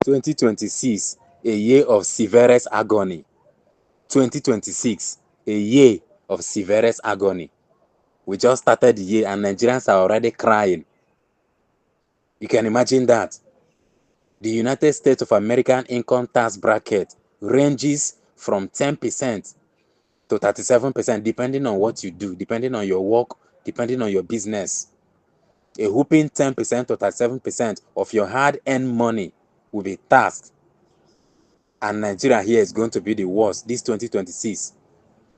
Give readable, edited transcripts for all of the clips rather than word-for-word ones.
2026, a year of severest agony. 2026, a year of severest agony. We just started the year and Nigerians are already crying. You can imagine that. The United States of American income tax bracket ranges from 10% to 37%, depending on what you do, depending on your work, depending on your business. A whooping 10% to 37% of your hard-earned money will be taxed. And Nigeria here is going to be the worst this 2026.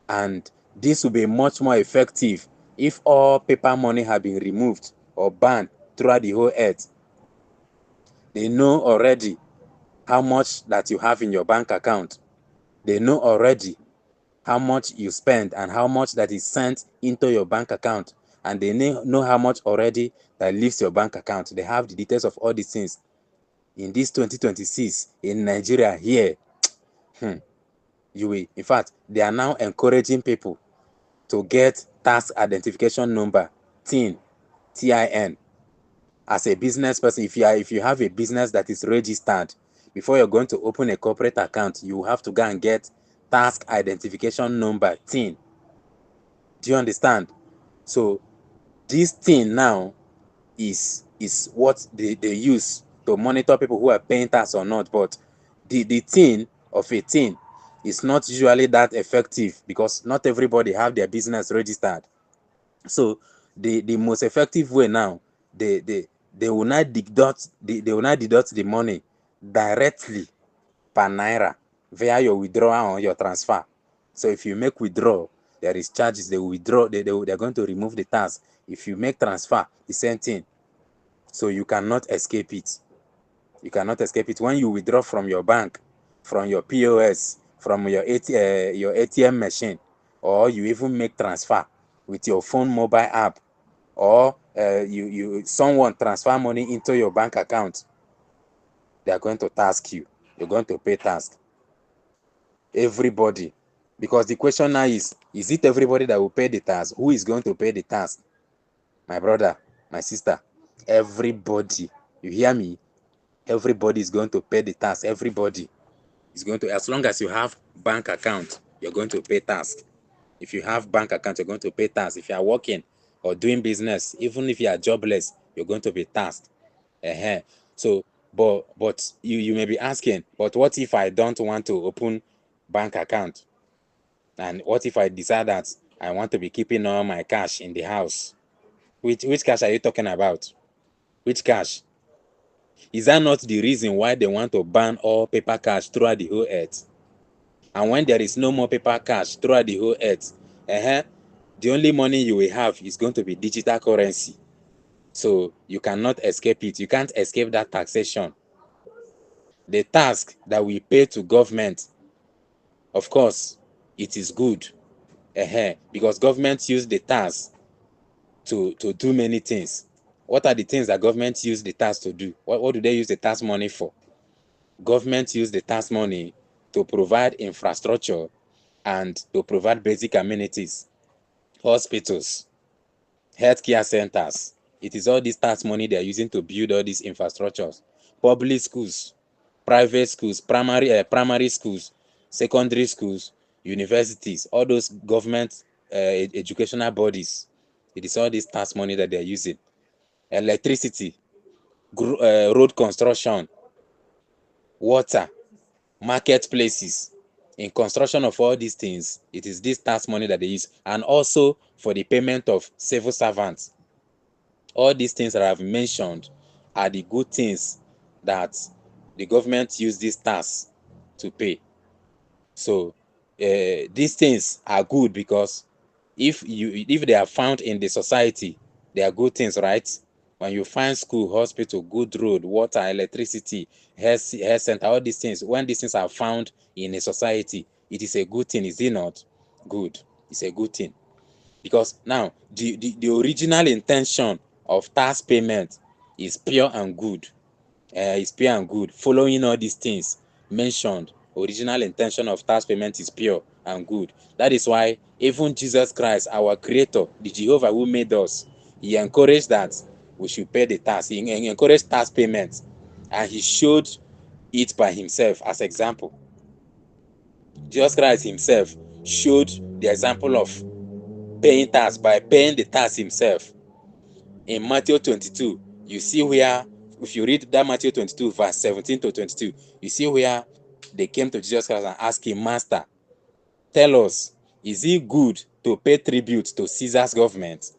And this will be much more effective if all paper money have been removed or banned throughout the whole earth. They know already how much that you have in your bank account. They know already how much you spend and how much that is sent into your bank account. And they know how much already that leaves your bank account. They have the details of all these things. In this 2026, in Nigeria here, in fact, they are now encouraging people to get tax identification number, TIN, TIN. As a business person, if you have a business that is registered, before you're going to open a corporate account, you have to go and get tax identification number, TIN. Do you understand? So this thing now is what they use to monitor people who are paying tax or not. But the thing of a thing is not usually that effective because not everybody have their business registered. So the most effective way now, they will not deduct the money directly per naira via your withdrawal or your transfer. So if you make withdraw, there is charges. They will withdraw. They're going to remove the tax. If you make transfer, the same thing. So you cannot escape it. You cannot escape it. When you withdraw from your bank, from your POS, from your ATM machine, or you even make transfer with your phone mobile app, or someone transfer money into your bank account, they are going to task you. You're going to pay tax. Everybody. Because the question now is it everybody that will pay the tax? Who is going to pay the tax? My brother, my sister, everybody. You hear me? Everybody is going to pay the tax. Everybody is going to, as long as you have bank account, you're going to pay tax. If you have bank account, you're going to pay tax. If you are working or doing business, even if you are jobless, you're going to be taxed. So, but you may be asking, but what if I don't want to open bank account? And what if I decide that I want to be keeping all my cash in the house? Which cash are you talking about? Which cash? Is that not the reason why they want to ban all paper cash throughout the whole earth? And when there is no more paper cash throughout the whole earth, the only money you will have is going to be digital currency. So you cannot escape it. You can't escape that taxation. The tax that we pay to government, of course, it is good. Because government use the tax to do many things. What are the things that government use the tax to do? What do they use the tax money for? Government use the tax money to provide infrastructure and to provide basic amenities, hospitals, healthcare centers. It is all this tax money they are using to build all these infrastructures. Public schools, private schools, primary schools, secondary schools, universities, all those government educational bodies. It is all this tax money that they are using. Electricity, road construction, water, marketplaces. In construction of all these things, it is this tax money that they use, and also for the payment of civil servants. All these things that I've mentioned are the good things that the government use this tax to pay. So these things are good because if they are found in the society, they are good things, right? When you find school, hospital, good road, water, electricity, health center, all these things, when these things are found in a society, it is a good thing, is it not? Good. It's a good thing. Because now the original intention of tax payment is pure and good. Is pure and good. Following all these things mentioned, original intention of tax payment is pure and good. That is why even Jesus Christ, our creator, the Jehovah who made us, he encouraged that we should pay the tax. He encouraged tax payment, and he showed it by himself as example. Jesus Christ himself showed the example of paying tax by paying the tax himself. In Matthew 22, you see where, if you read that Matthew 22, verse 17 to 22, you see where they came to Jesus Christ and asked him, Master, tell us, is it good to pay tribute to Caesar's government?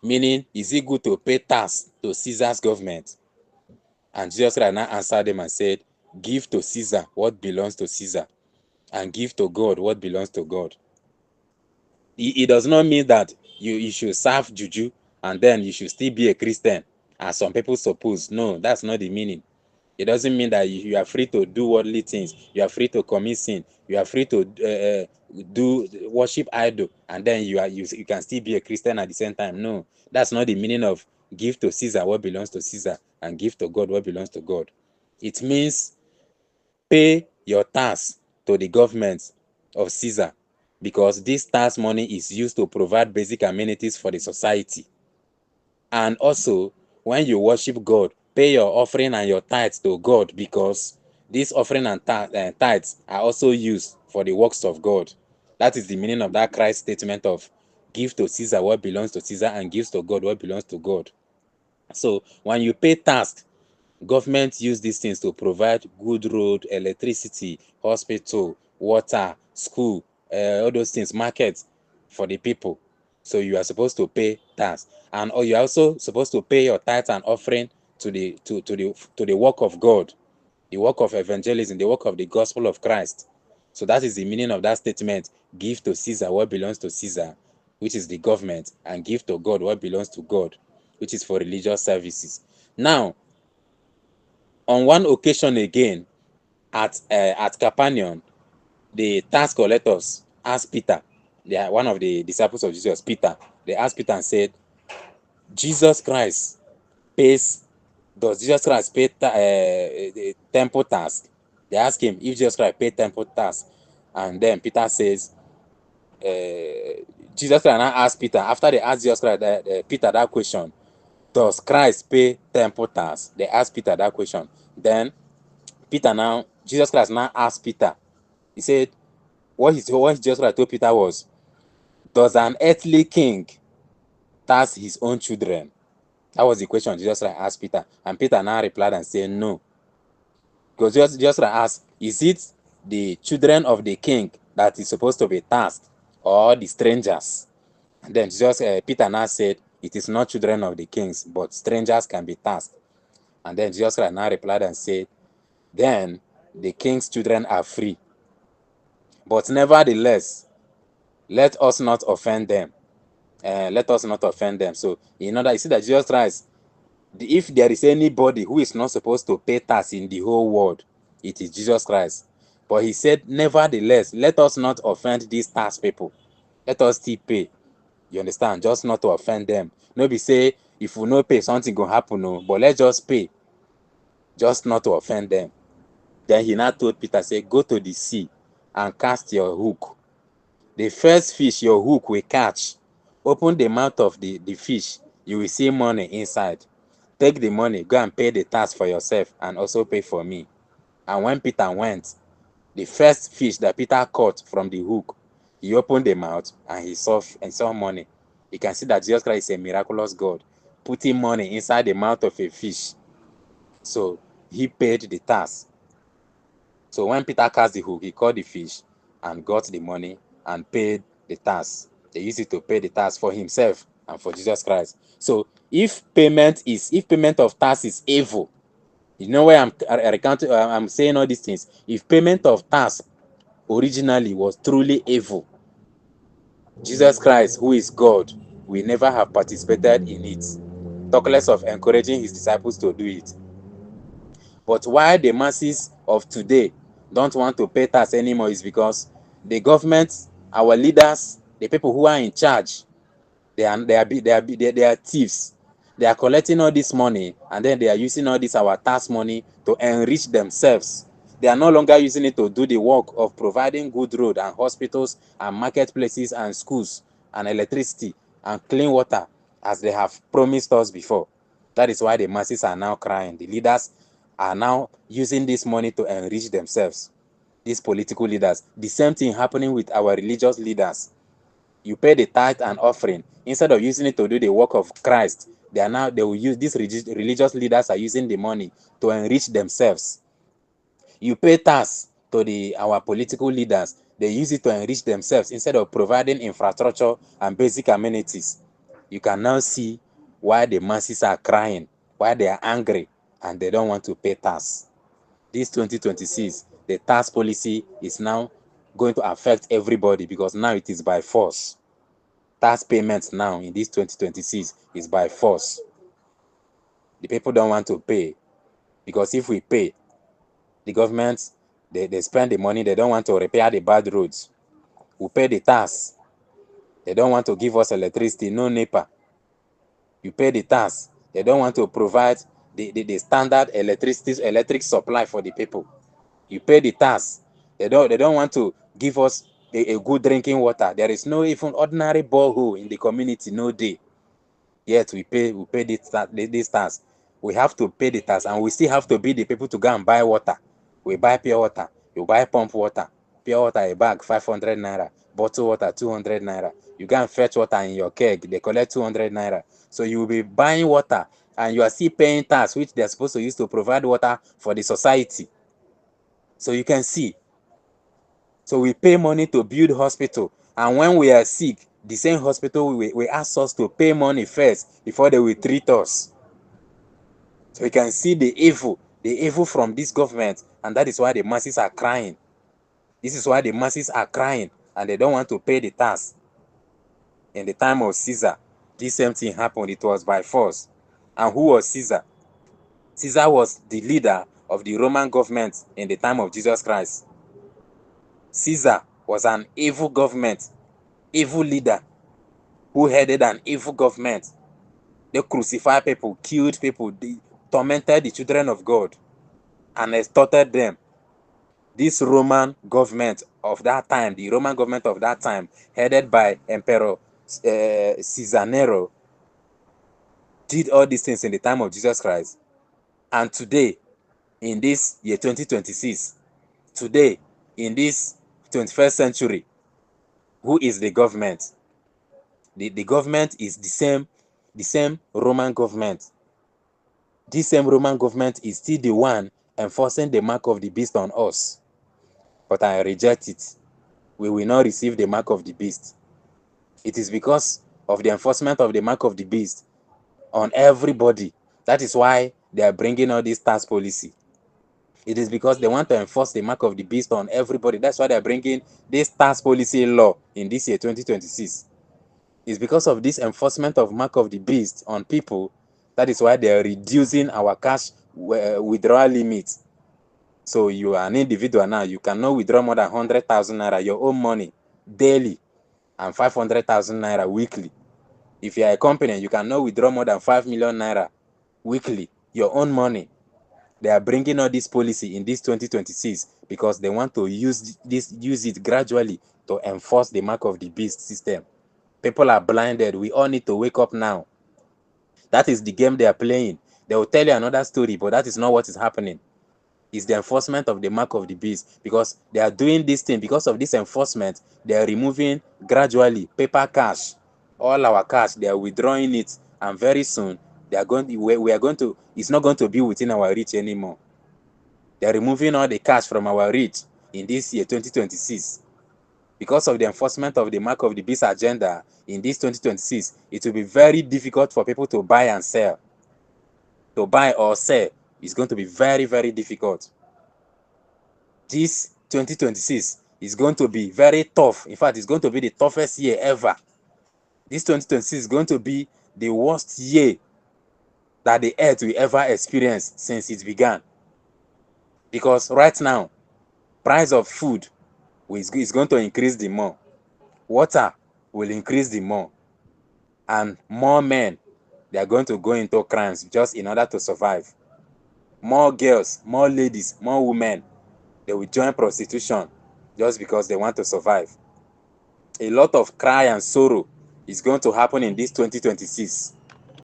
Meaning, is it good to pay tax to Caesar's government? And Jesus Christ now answered them and said, give to Caesar what belongs to Caesar, and give to God what belongs to God. It does not mean that you should serve juju and then you should still be a Christian, as some people suppose. No, that's not the meaning. It doesn't mean that you are free to do worldly things. You are free to commit sin. You are free to do worship idol, and then you can still be a Christian at the same time. No, that's not the meaning of give to Caesar what belongs to Caesar and give to God what belongs to God. It means pay your tax to the government of Caesar, because this tax money is used to provide basic amenities for the society. And also, when you worship God, pay your offering and your tithes to God, because this offering and tithes are also used for the works of God. That is the meaning of that Christ statement of give to Caesar what belongs to Caesar and give to God what belongs to God. So when you pay tax, government use these things to provide good road, electricity, hospital, water, school, all those things, market for the people. So you are supposed to pay tax, and or you are also supposed to pay your tithe and offering to the work of God, the work of evangelism, the work of the gospel of Christ. So that is the meaning of that statement: give to Caesar what belongs to Caesar, which is the government, and give to God what belongs to God, which is for religious services. Now, on one occasion again, at Capernaum, the tax collectors asked Peter, they are one of the disciples of Jesus, Peter. They asked Peter and said, Jesus Christ pays, does Jesus Christ pay the temple tax? They asked him if Jesus Christ paid temple tax. And then Peter says, Jesus Christ now asked Peter, after they asked Jesus Christ, Peter that question, does Christ pay temple tax? They asked Peter that question. Then Jesus Christ now asked Peter, he said, what Jesus Christ told Peter was, does an earthly king tax his own children? That was the question Jesus Christ asked Peter. And Peter now replied and said, no. Because Jesus Christ asked, is it the children of the king that is supposed to be taxed, or the strangers? And then Peter now said, it is not children of the kings, but strangers can be taxed. And then Jesus Christ now replied and said, then the king's children are free. But nevertheless, let us not offend them. Let us not offend them. So, in order, you see that Jesus Christ, if there is anybody who is not supposed to pay tax in the whole world, it is Jesus Christ. But he said, nevertheless, let us not offend these tax people. Let us still pay. You understand? Just not to offend them. Nobody say, if we no pay, something go happen. No, but let's just pay. Just not to offend them. Then he now told Peter, say, go to the sea and cast your hook. The first fish your hook will catch, open the mouth of the fish, you will see money inside. Take the money, go and pay the tax for yourself, and also pay for me. And when Peter went, the first fish that Peter caught from the hook, he opened the mouth and he saw money. You can see that Jesus Christ is a miraculous God, putting money inside the mouth of a fish. So he paid the tax. So when Peter cast the hook, he caught the fish and got the money and paid the tax. They used it to pay the tax for himself and for Jesus Christ. So if payment of tax is evil, you know why I'm saying all these things. If payment of tax originally was truly evil, Jesus Christ, who is God, will never have participated in it. Talk less of encouraging his disciples to do it. But why the masses of today don't want to pay tax anymore is because the government, our leaders, the people who are in charge, they are thieves. They are collecting all this money, and then they are using all this our tax money to enrich themselves. They are no longer using it to do the work of providing good road and hospitals and marketplaces and schools and electricity and clean water as they have promised us before. That is why the masses are now crying. The leaders are now using this money to enrich themselves. These political leaders. The same thing happening with our religious leaders. You pay the tithe and offering. Instead of using it to do the work of Christ, they will use these religious leaders are using the money to enrich themselves. You pay tax to our political leaders. They use it to enrich themselves instead of providing infrastructure and basic amenities. You can now see why the masses are crying, why they are angry, and they don't want to pay tax. This 2026, the tax policy is now going to affect everybody because now it is by force. Tax payments now in this 2026 is by force. The people don't want to pay because if we pay, the government, they spend the money, they don't want to repair the bad roads. We pay the tax. They don't want to give us electricity, no NEPA. You pay the tax. They don't want to provide the standard electric supply for the people. You pay the tax. They don't want to give us a good drinking water. There is no even ordinary borehole in the community, no day. Yet we pay this tax. We have to pay the tax, and we still have to be the people to go and buy water. We buy pure water. You buy pump water. Pure water a bag 500 naira. Bottle water 200 naira. You go and fetch water in your keg. They collect 200 naira. So you will be buying water, and you are still paying tax, which they are supposed to use to provide water for the society. So you can see. So we pay money to build hospital, and when we are sick, the same hospital will ask us to pay money first before they will treat us. So you can see the evil from this government, and that is why the masses are crying. This is why the masses are crying, and they don't want to pay the tax. In the time of Caesar, this same thing happened. It was by force. And who was Caesar? Caesar was the leader of the Roman government in the time of Jesus Christ. Caesar was an evil government, evil leader who headed an evil government. They crucified people, killed people, they tormented the children of God, and extorted them. This Roman government of that time, the Roman government of that time, headed by Emperor Caesar Nero, did all these things in the time of Jesus Christ. And today, in this year 2026, today, in this 21st century, who is the government? The government is the same Roman government. This same Roman government is still the one enforcing the mark of the beast on us. But I reject it. We will not receive the mark of the beast. It is because of the enforcement of the mark of the beast on everybody. That is why they are bringing all this tax policy. It is because they want to enforce the mark of the beast on everybody. That's why they are bringing this tax policy law in this year 2026. It's because of this enforcement of mark of the beast on people. That is why they are reducing our cash withdrawal limit. So you are an individual now. You cannot withdraw more than 100,000 naira, your own money, daily, and 500,000 naira weekly. If you are a company, you cannot withdraw more than 5 million naira weekly, your own money. They are bringing all this policy in this 2026 because they want to use it gradually to enforce the mark of the beast system. People are blinded. We all need to wake up now. That is the game they are playing. They will tell you another story, but that is not what is happening. It's the enforcement of the mark of the beast, because they are doing this thing. Because of this enforcement, they are removing gradually paper cash. All our cash, they are withdrawing it, and very soon we are going to, it's not going to be within our reach anymore. They are removing all the cash from our reach in this year 2026. Because of the enforcement of the mark of the beast agenda in this 2026, it will be very difficult for people to buy and sell. To buy or sell is going to be very, very difficult. This 2026 is going to be very tough. In fact, it's going to be the toughest year ever. This 2026 is going to be the worst year that the earth will ever experience since it began. Because right now, price of food is going to increase the more. Water will increase the more. And more men, they are going to go into crimes just in order to survive. More girls, more ladies, more women, they will join prostitution just because they want to survive. A lot of cry and sorrow is going to happen in this 2026.